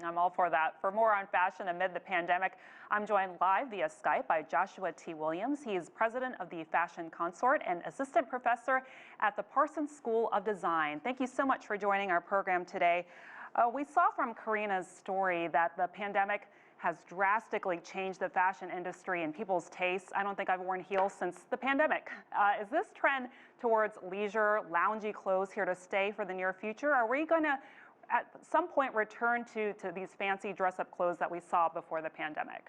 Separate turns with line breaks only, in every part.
I'm all for that. For more on fashion amid the pandemic, I'm joined live via Skype by Joshua T. Williams. He is president of the Fashion Consort and assistant professor at the Parsons School of Design. Thank you so much for joining our program today. We saw from Karina's story that the pandemic has drastically changed the fashion industry and people's tastes. I don't think I've worn heels since the pandemic. Is this trend towards leisure, loungy clothes here to stay for the near future? Are we going to at some point return to these fancy dress-up clothes that we saw before the pandemic?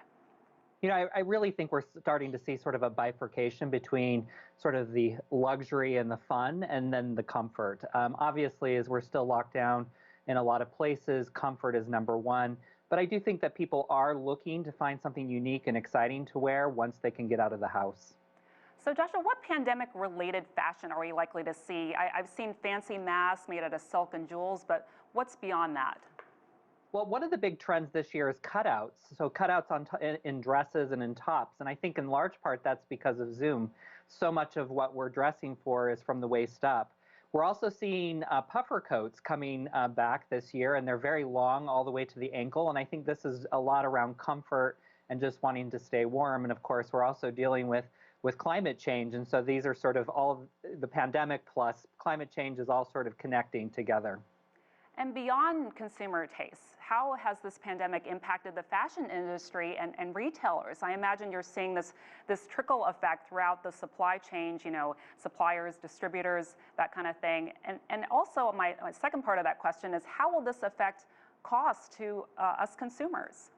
You know, I really think we're starting to see sort of a bifurcation between sort of the luxury and the fun and then the comfort. Obviously, as we're still locked down in a lot of places, comfort is number one. But I do think that people are looking to find something unique and exciting to wear once they can get out of the house.
So Joshua, what pandemic-related fashion are we likely to see? I've seen fancy masks made out of silk and jewels, but what's beyond that?
Well, one of the big trends this year is cutouts. So cutouts in dresses and in tops. And I think in large part that's because of Zoom. So much of what we're dressing for is from the waist up. We're also seeing puffer coats coming back this year, and they're very long all the way to the ankle. And I think this is a lot around comfort and just wanting to stay warm. And of course, we're also dealing with climate change. And so these are sort of all the pandemic plus climate change is all sort of connecting together.
And beyond consumer tastes, how has this pandemic impacted the fashion industry and retailers? I imagine you're seeing this trickle effect throughout the supply chain, you know, suppliers, distributors, that kind of thing. And also my second part of that question is, how will this affect costs to us consumers?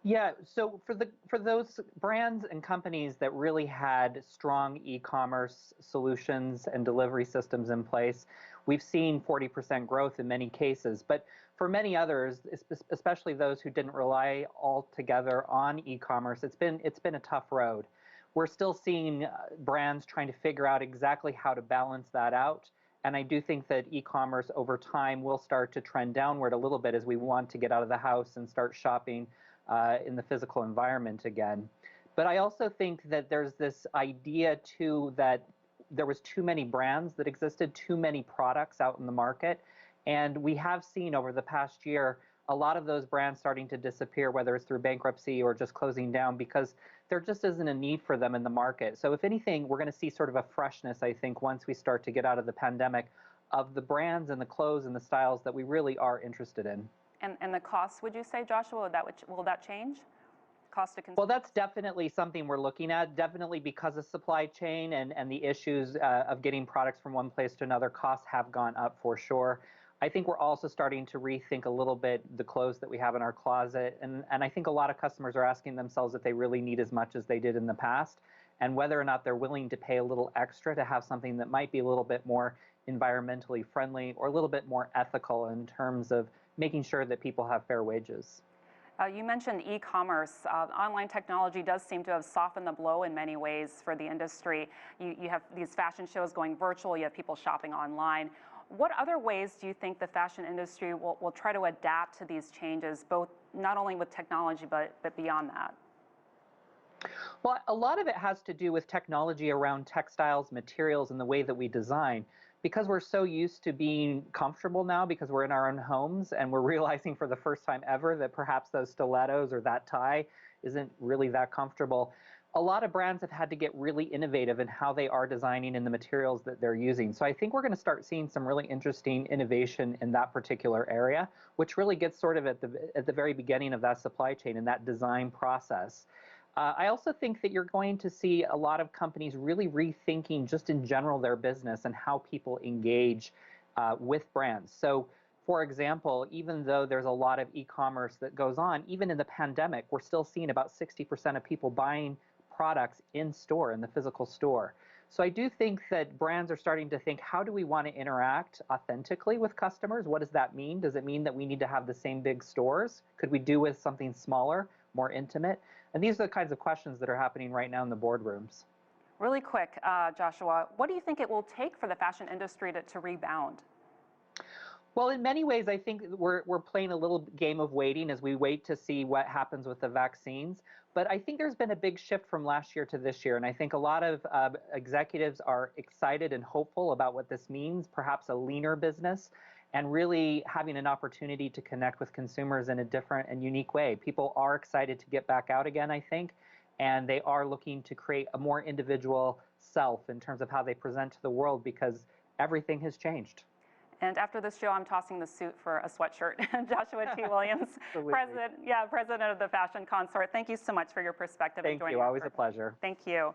Yeah, so for those brands and companies that really had strong e-commerce solutions and delivery systems in place, we've seen 40% growth in many cases. But for many others, especially those who didn't rely altogether on e-commerce, it's been a tough road. We're still seeing brands trying to figure out exactly how to balance that out. And I do think that e-commerce over time will start to trend downward a little bit as we want to get out of the house and start shopping in the physical environment again. But I also think that there's this idea too that there was too many brands that existed, too many products out in the market. And we have seen over the past year a lot of those brands starting to disappear, whether it's through bankruptcy or just closing down, because there just isn't a need for them in the market. So if anything, we're going to see sort of a freshness, I think, once we start to get out of the pandemic, of the brands and the clothes and the styles that we really are interested in.
And the costs, would you say, Joshua, will that change? Cost to consumers?
Well, that's definitely something we're looking at, definitely because of supply chain and the issues of getting products from one place to another. Costs have gone up for sure. I think we're also starting to rethink a little bit the clothes that we have in our closet. And I think a lot of customers are asking themselves if they really need as much as they did in the past, and whether or not they're willing to pay a little extra to have something that might be a little bit more environmentally friendly or a little bit more ethical in terms of making sure that people have fair wages.
You mentioned e-commerce. Online technology does seem to have softened the blow in many ways for the industry. You have these fashion shows going virtual, you have people shopping online. What other ways do you think the fashion industry will try to adapt to these changes, both not only with technology, but beyond that?
Well, a lot of it has to do with technology around textiles, materials, and the way that we design. Because we're so used to being comfortable now because we're in our own homes and we're realizing for the first time ever that perhaps those stilettos or that tie isn't really that comfortable. A lot of brands have had to get really innovative in how they are designing and the materials that they're using. So I think we're going to start seeing some really interesting innovation in that particular area, which really gets sort of at the very beginning of that supply chain and that design process. I also think that you're going to see a lot of companies really rethinking just in general their business and how people engage with brands. So, for example, even though there's a lot of e-commerce that goes on, even in the pandemic, we're still seeing about 60% of people buying products in store, in the physical store. So I do think that brands are starting to think, how do we want to interact authentically with customers? What does that mean? Does it mean that we need to have the same big stores? Could we do with something smaller, more intimate? And these are the kinds of questions that are happening right now in the boardrooms.
Really quick, Joshua, what do you think it will take for the fashion industry to rebound?
Well, in many ways, I think we're playing a little game of waiting as we wait to see what happens with the vaccines. But I think there's been a big shift from last year to this year. And I think a lot of executives are excited and hopeful about what this means, perhaps a leaner business. and really having an opportunity to connect with consumers in a different and unique way. People are excited to get back out again, I think, and they are looking to create a more individual self in terms of how they present to the world because everything has changed.
And after this show, I'm tossing the suit for a sweatshirt. Joshua T. Williams, president of the Fashion Consort. Thank you so much for your perspective.
Thank you. Always a pleasure.
Thank you.